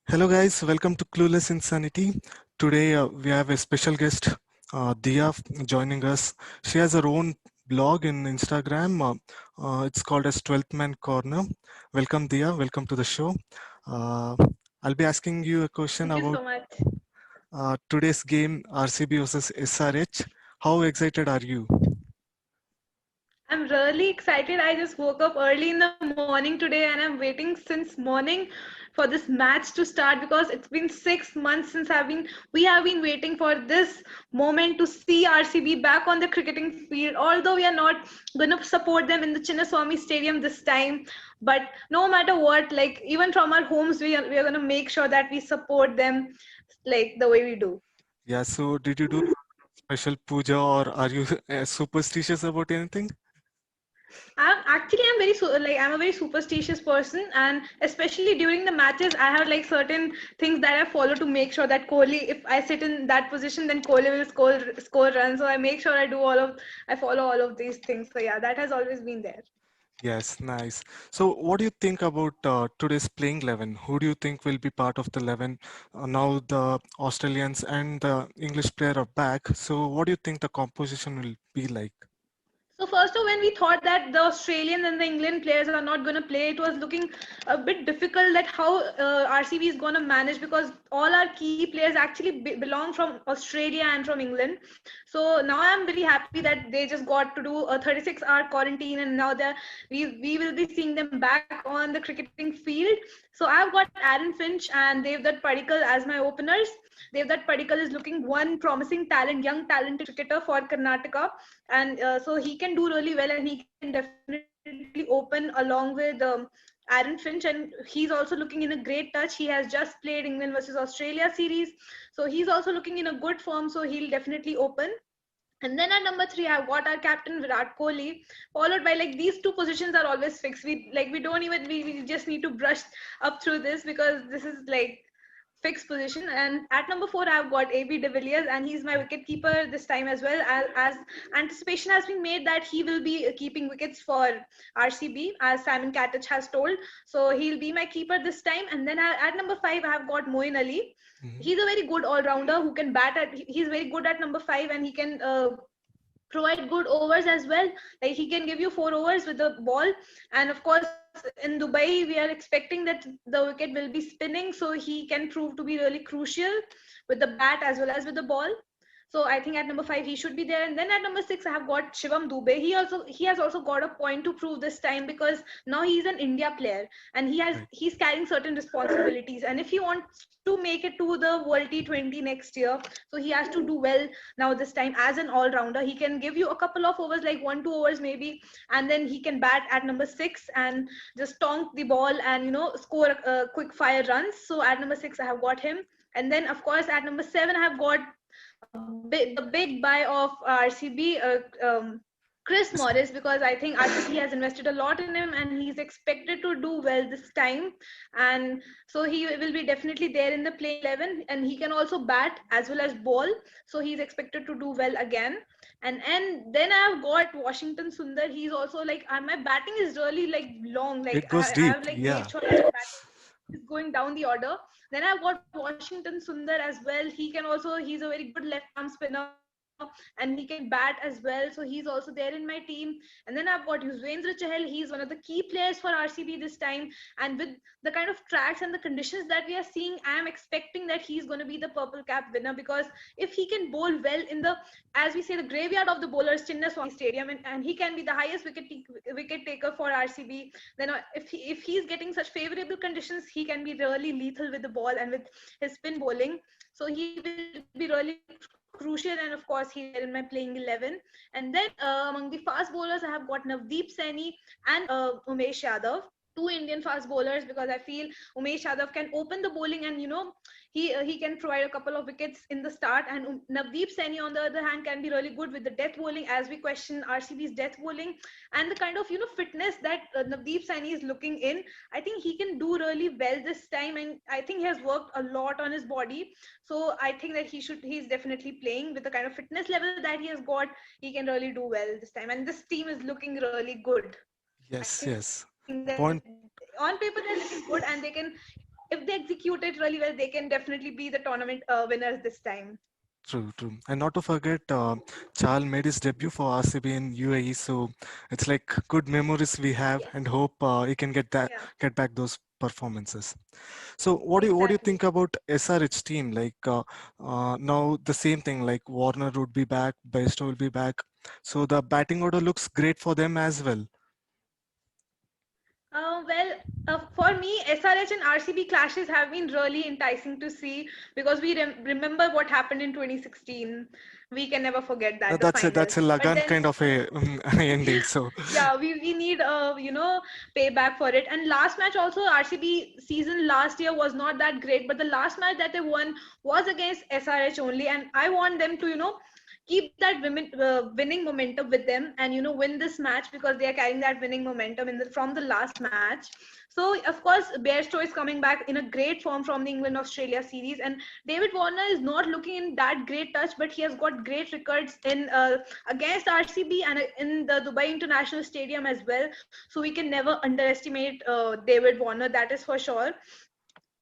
Hello, guys. Welcome to Clueless Insanity. Today, we have a special guest, Dia, joining us. She has her own blog in Instagram. It's called as 12th Man Corner. Welcome, Dia. Welcome to the show. Uh, I'll be asking you a question Thank you about so much. today's game, RCB versus SRH. How excited are you? I'm really excited. I just woke up early in the morning today and I'm waiting since morning for this match to start because it's been 6 months since we have been waiting for this moment to see RCB back on the cricketing field. Although we are not gonna support them in the Chinnaswamy Stadium this time, but no matter what, like even from our homes, we are gonna make sure that we support them like the way we do. Yeah, so did you do special puja or are you superstitious about anything? I'm a very superstitious person, and especially during the matches, I have like certain things that I follow to make sure that Kohli, if I sit in that position, then Kohli will score runs. So I make sure I follow all of these things. So yeah, that has always been there. Yes, nice. So, what do you think about today's playing 11? Who do you think will be part of the 11? Now the Australians and the English player are back. So, what do you think the composition will be like? So first of all, when we thought that the Australians and the England players are not going to play, it was looking a bit difficult that how RCB is going to manage because all our key players actually belong from Australia and from England. So now I'm very happy that they just got to do a 36-hour quarantine and now we will be seeing them back on the cricketing field. So I've got Aaron Finch and Devdutt Padikkal as my openers. Devdutt Padikkal is looking one promising talent, young talented cricketer for Karnataka, and so he can do really well and he can definitely open along with Aaron Finch, and he's also looking in a great touch. He has just played England versus Australia series, so he's also looking in a good form, so he'll definitely open. And then at number three, I've got our captain Virat Kohli, followed by like these two positions are always fixed. We don't even we just need to brush up through this because this is like fixed position. And at number four, I've got AB de Villiers, and he's my wicket keeper this time as well. As anticipation has been made that he will be keeping wickets for RCB, as Simon Katich has told. So he'll be my keeper this time. And then at number five, I've got Moeen Ali. Mhm. He's a very good all-rounder who can bat at. He's very good at number five, and he can provide good overs as well. Like he can give you 4 overs with the ball, and of course in Dubai we are expecting that the wicket will be spinning, so he can prove to be really crucial with the bat as well as with the ball. So I think at number five he should be there, and then at number six I have got Shivam Dube. He has also got a point to prove this time because now he's an India player and Right. he's carrying certain responsibilities. And if he wants to make it to the World T20 next year, so he has to do well now this time as an all rounder. He can give you a couple of overs, like 1 2 overs maybe, and then he can bat at number six and just tonk the ball and score quick fire runs. So at number six I have got him. And then of course at number seven I have got the big buy of RCB, Chris Yes. Morris, because I think RCB has invested a lot in him and he's expected to do well this time. And so he will be definitely there in the playing 11, and he can also bat as well as ball. So he's expected to do well again. And then I've got Washington Sundar. He's also like my batting is really like long. Like It goes I deep. have like Yeah. made sure that my batting is going down the order. Then I've got Washington Sundar as well. He's a very good left arm spinner and he can bat as well. So he's also there in my team. And then I've got Yuzvendra Chahal. He's one of the key players for RCB this time. And with the kind of tracks and the conditions that we are seeing, I am expecting that he's going to be the purple cap winner because if he can bowl well in the, as we say, the graveyard of the bowlers, Chinnaswamy Stadium, and he can be the highest wicket taker for RCB, then if he's getting such favorable conditions, he can be really lethal with the ball and with his spin bowling. So he will be really crucial, and of course he's there in my playing 11. And then among the fast bowlers, I have got Navdeep Saini and Umesh Yadav, two Indian fast bowlers, because I feel Umesh Yadav can open the bowling, and he can provide a couple of wickets in the start. And Navdeep Saini on the other hand can be really good with the death bowling, as we question RCB's death bowling and the kind of fitness that Navdeep Saini is looking in. I think he can do really well this time, and I think he has worked a lot on his body. So I think that he's definitely playing with the kind of fitness level that he has got. He can really do well this time, and this team is looking really good. I Yes. think that Yes. on paper Point. they're looking good, and they can if they execute it really well, they can definitely be the tournament winners this time. True, true. And not to forget, Chal made his debut for RCB in UAE, so it's like good memories we have, Yes. and hope he can Yeah. get back those performances. So what do you Exactly. think about SRH team? Like now the same thing, like Warner would be back, Bairstow will be back. So the batting order looks great for them as well. Well, for me, SRH and RCB clashes have been really enticing to see because we remember what happened in 2016. We can never forget that, the final. That's a But Lagan then, kind of a ending. So yeah, we need payback for it. And last match also, RCB season last year was not that great, but the last match that they won was against SRH only, and I want them to keep that winning momentum with them, and win this match because they are carrying that winning momentum from the last match. So of course Bairstow is coming back in a great form from the England Australia series, and David Warner is not looking in that great touch, but he has got great records in against RCB and in the Dubai International Stadium as well. So we can never underestimate David Warner, that is for sure.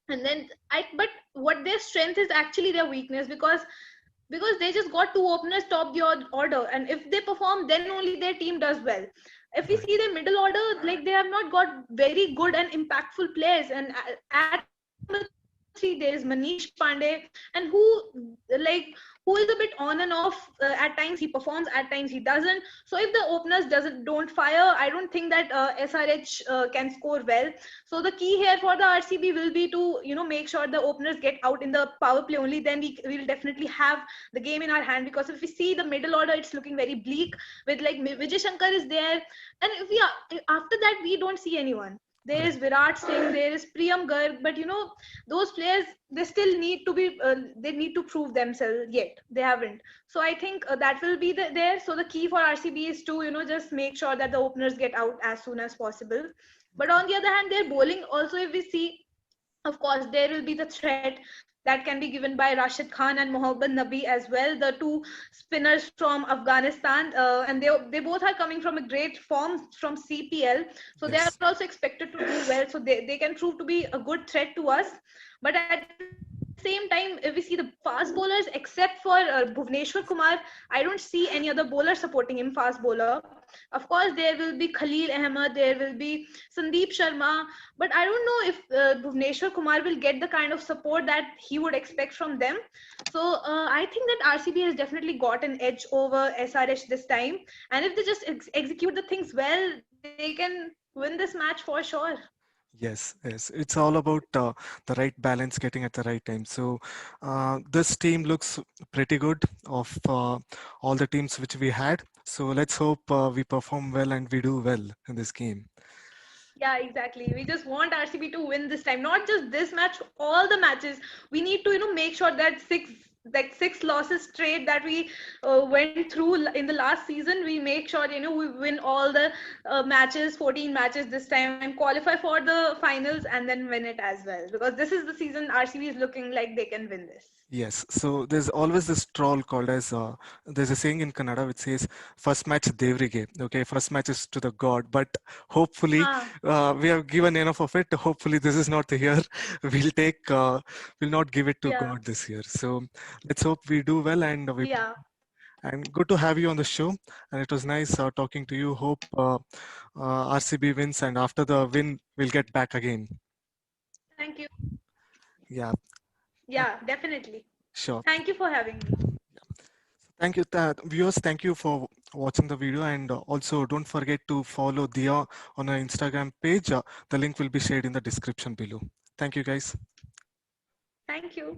And then but what their strength is actually their weakness, because they just got two openers top the order, and if they perform, then only their team does well. If we right. see their middle order, like they have not got very good and impactful players, and at number 3 there is Manish Pandey, and like who is a bit on and off. At times he performs, at times he doesn't. So if the openers don't fire, I don't think that SRH can score well. So the key here for the RCB will be to make sure the openers get out in the power play only. Then we will definitely have the game in our hand, because if we see the middle order, it's looking very bleak with like Vijay Shankar is there, and if we after that we don't see anyone. There is Right. Virat Singh, there is Priyam Garg, but those players, they still need to be they need to prove themselves yet. They haven't. So I think that will be there. So the key for RCB is to just make sure that the openers get out as soon as possible. But on the other hand, their bowling also, if we see, of course, there will be the threat that can be given by Rashid Khan and Mohammad Nabi as well, the two spinners from Afghanistan, and they both are coming from a great form from CPL, so they are Yes. also expected to do well. So they can prove to be a good threat to us. But at the same time, if we see the fast bowlers, except for Bhuvneshwar Kumar, I don't see any other bowler supporting him, fast bowler. Of course, there will be Khalil Ahmed, there will be Sandeep Sharma, but I don't know if Bhuvneshwar Kumar will get the kind of support that he would expect from them. So I think that RCB has definitely got an edge over SRH this time, and if they just execute the things well, they can win this match for sure. Yes, yes. It's all about the right balance getting at the right time. So this team looks pretty good of all the teams which we had. So let's hope we perform well and we do well in this game. Yeah, exactly. We just want RCB to win this time, not just this match, all the matches. We need to, make sure that six losses straight that we went through in the last season, we make sure we win all the matches, 14 matches this time, and qualify for the finals, and then win it as well, because this is the season RCB is looking like they can win this. Yes, so there's always this troll called as there's a saying in Kannada which says first match Devrige. Okay, first match is to the god, but hopefully Ah, we have given enough of it. Hopefully this is not the year. We'll take we'll not give it to yeah, God this year. So let's hope we do well and we yeah. and good to have you on the show. And it was nice talking to you. Hope RCB wins and after the win we'll get back again. Thank you. Yeah, uh, Yeah, definitely. sure. Thank you for having me. Thank you, viewers. Thank you for watching the video, and also don't forget to follow Dia on our Instagram page. The link will be shared in the description below. Thank you, guys. Thank you.